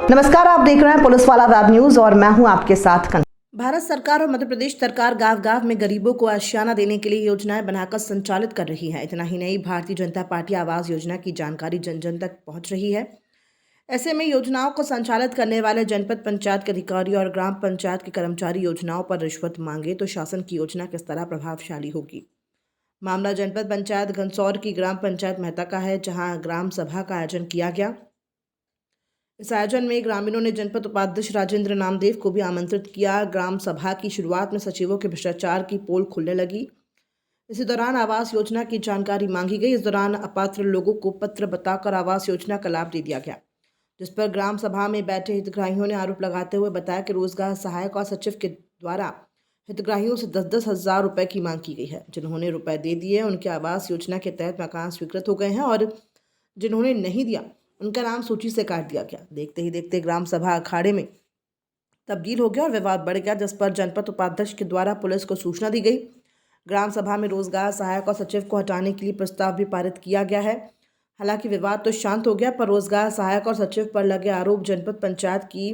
नमस्कार, आप देख रहे हैं पुलिस वाला वेब न्यूज और मैं हूं आपके साथ। भारत सरकार और मध्य प्रदेश सरकार गांव-गांव में गरीबों को आशियाना देने के लिए योजनाएं बनाकर संचालित कर रही है। इतना ही नहीं, भारतीय जनता पार्टी आवास योजना की जानकारी जन जन तक पहुंच रही है। ऐसे में योजनाओं को संचालित करने वाले जनपद पंचायत के अधिकारी और ग्राम पंचायत के कर्मचारी योजनाओं पर रिश्वत मांगे तो शासन की योजना किस तरह प्रभावशाली होगी। मामला जनपद पंचायत घनसौर की ग्राम पंचायत मेहता का है, जहाँ ग्राम सभा का आयोजन किया गया। इस आयोजन में ग्रामीणों ने जनपद उपाध्यक्ष राजेंद्र नामदेव को भी आमंत्रित किया। ग्राम सभा की शुरुआत में सचिवों के भ्रष्टाचार की पोल खुलने लगी। इसी दौरान आवास योजना की जानकारी मांगी गई। इस दौरान अपात्र लोगों को पत्र बताकर आवास योजना का लाभ दे दिया गया, जिस पर ग्राम सभा में बैठे हितग्राहियों ने आरोप लगाते हुए बताया कि रोजगार सहायक और सचिव के द्वारा हितग्राहियों से 10-10 हज़ार रुपये की मांग की गई है। जिन्होंने रुपए दे दिए उनके आवास योजना के तहत मकान स्वीकृत हो गए हैं और जिन्होंने नहीं दिया उनका नाम सूची से काट दिया गया। देखते ही देखते ग्राम सभा अखाड़े में तब्दील हो गया और विवाद बढ़ गया, जिस पर जनपद उपाध्यक्ष के द्वारा पुलिस को सूचना दी गई। ग्राम सभा में रोजगार सहायक और सचिव को हटाने के लिए प्रस्ताव भी पारित किया गया है। हालांकि विवाद तो शांत हो गया, पर रोजगार सहायक और सचिव पर लगे आरोप जनपद पंचायत की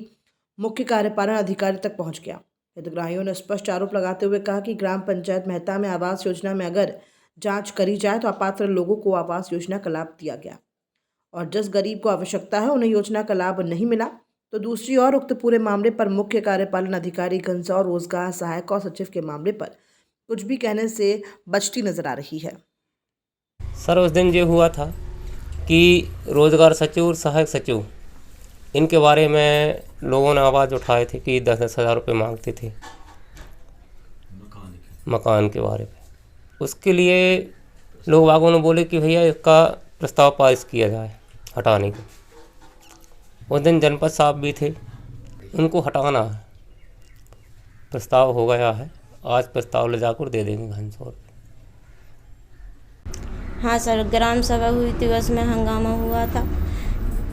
मुख्य कार्यपालन अधिकारी तक पहुंच गया। हितग्राहियों ने स्पष्ट आरोप लगाते हुए कहा कि ग्राम पंचायत मेहता में आवास योजना में अगर जाँच करी जाए तो अपात्र लोगों को आवास योजना का लाभ दिया गया और जिस गरीब को आवश्यकता है उन्हें योजना का लाभ नहीं मिला। तो दूसरी ओर उक्त पूरे मामले पर मुख्य कार्यपालन अधिकारी घनसौर रोजगार सहायक और सचिव के मामले पर कुछ भी कहने से बचती नजर आ रही है। सर, उस दिन ये हुआ था कि रोजगार सचिव और सहायक सचिव इनके बारे में लोगों ने आवाज़ उठाए थे कि 10-10 हज़ार रुपये मांगते थे मकान के बारे में। उसके लिए लोग बागों ने बोले कि भैया इसका प्रस्ताव पास किया जाए हटाने को। उस दिन जनपद साहब भी थे, उनको हटाना है। प्रस्ताव हो गया है, आज प्रस्ताव ले जाकर दे देंगे घनसौर। हाँ सर, ग्राम सभा हुई थी, उसमें हंगामा हुआ था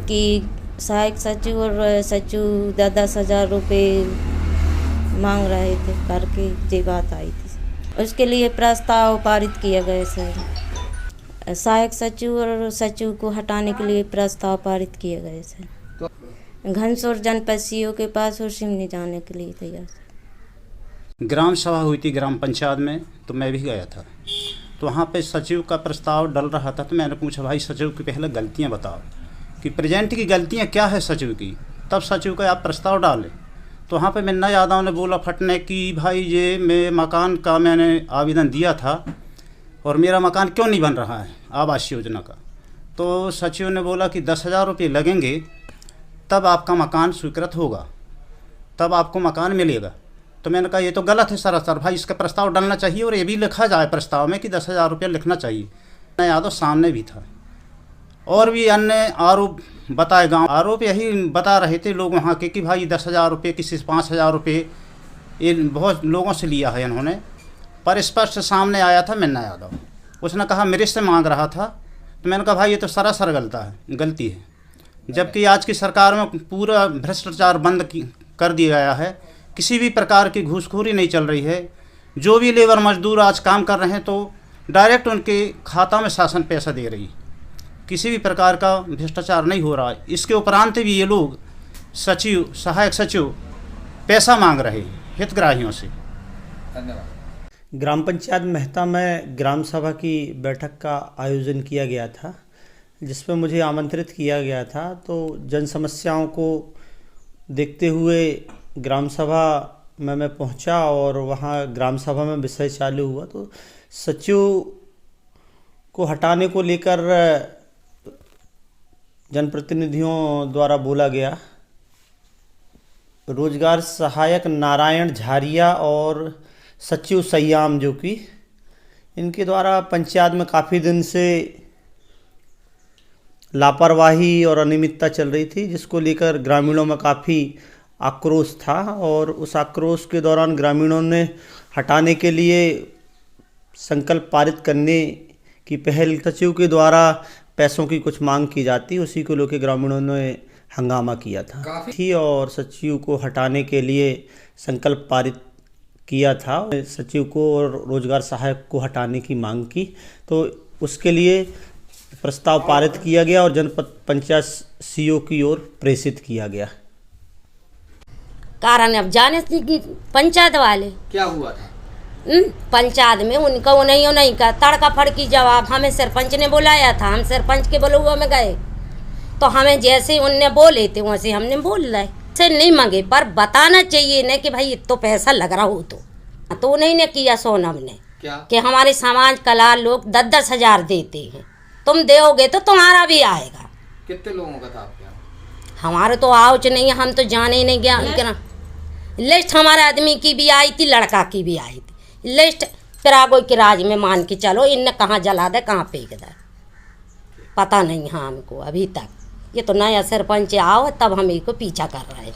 कि सहायक सचिव और सचिव 10-10 हज़ार रुपये मांग रहे थे करके ये बात आई थी। उसके लिए प्रस्ताव पारित किया गया सर। सहायक सचिव और सचिव को हटाने के लिए प्रस्ताव पारित किए गए सर। घनसौर जनपद सीओ के पास और सिमनी जाने के लिए तैयार सर। ग्राम सभा हुई थी ग्राम पंचायत में, तो मैं भी गया था। तो वहाँ पे सचिव का प्रस्ताव डल रहा था, तो मैंने पूछा भाई सचिव की पहले गलतियाँ बताओ कि प्रेजेंट की गलतियाँ क्या है सचिव की, तब सचिव का आप प्रस्ताव डालें। तो वहाँ पे मन्ना यादव ने बोला फटने की भाई ये मैं मकान का मैंने आवेदन दिया था और मेरा मकान क्यों नहीं बन रहा है आवास योजना का। तो सचिव ने बोला कि 10 हज़ार रुपये लगेंगे तब आपका मकान स्वीकृत होगा, तब आपको मकान मिलेगा। तो मैंने कहा ये तो गलत है सरासर, भाई इसका प्रस्ताव डालना चाहिए और ये भी लिखा जाए प्रस्ताव में कि 10 हज़ार रुपये लिखना चाहिए। मैं यादव सामने भी था और भी अन्य आरोप बताए, गाँव आरोप यही बता रहे थे लोग वहाँ के कि भाई 10 हज़ार रुपये, किसी से 5 हज़ार रुपये, ये बहुत लोगों से लिया है इन्होंने। पर स्पष्ट सामने आया था मन्ना यादव, उसने कहा मेरे से मांग रहा था। तो मैंने कहा भाई ये तो सरासर गलती है, जबकि आज की सरकार में पूरा भ्रष्टाचार बंद कर दिया गया है। किसी भी प्रकार की घूसखोरी नहीं चल रही है। जो भी लेबर मजदूर आज काम कर रहे हैं तो डायरेक्ट उनके खाता में शासन पैसा दे रही है, किसी भी प्रकार का भ्रष्टाचार नहीं हो रहा है। इसके उपरांत भी ये लोग सचिव सहायक सचिव पैसा मांग रहे हैं हितग्राहियों से। धन्यवाद। ग्राम पंचायत मेहता में ग्राम सभा की बैठक का आयोजन किया गया था, जिसमें मुझे आमंत्रित किया गया था। तो जन समस्याओं को देखते हुए ग्राम सभा में मैं पहुंचा और वहां ग्राम सभा में विषय चालू हुआ। तो सचिव को हटाने को लेकर जनप्रतिनिधियों द्वारा बोला गया। रोजगार सहायक नारायण झारिया और सचिव सयाम, जो कि इनके द्वारा पंचायत में काफ़ी दिन से लापरवाही और अनियमितता चल रही थी, जिसको लेकर ग्रामीणों में काफ़ी आक्रोश था। और उस आक्रोश के दौरान ग्रामीणों ने हटाने के लिए संकल्प पारित करने की पहल, सचिव के द्वारा पैसों की कुछ मांग की जाती, उसी को लेकर ग्रामीणों ने हंगामा किया था और सचिव को हटाने के लिए संकल्प पारित किया था। सचिव को और रोजगार सहायक को हटाने की मांग की, तो उसके लिए प्रस्ताव पारित किया गया और जनपद पंचायत सीओ की ओर प्रेषित किया गया। कारण अब जाने की पंचायत वाले क्या हुआ था? पंचायत में उनका वो नहीं का तड़का फड़की जवाब हमें सरपंच ने बुलाया था, हम सरपंच के बोले हुआ में गए तो हमें जैसे उनने बोले थे वैसे हमने बोल रहे से नहीं मांगे, पर बताना चाहिए न कि भाई तो पैसा लग रहा हो तो नहीं ने किया सोनम ने क्या? कि हमारे समाज कला लोग 10-10 हज़ार देते हैं, तुम दोगे तो तुम्हारा भी आएगा। कितने लोगों का था आपके यहाँ? हमारे तो आउच नहीं है, हम तो जाने ही नहीं गया। लिस्ट हमारे आदमी की भी आई थी, लड़का की भी आई थी लिस्ट। पिरागो के राज में मान के चलो इनने कहाँ जला दे कहाँ फेंक दे पता नहीं है हमको अभी तक। ये तो नया सरपंच आओ तब हम इसको पीछा कर रहे हैं।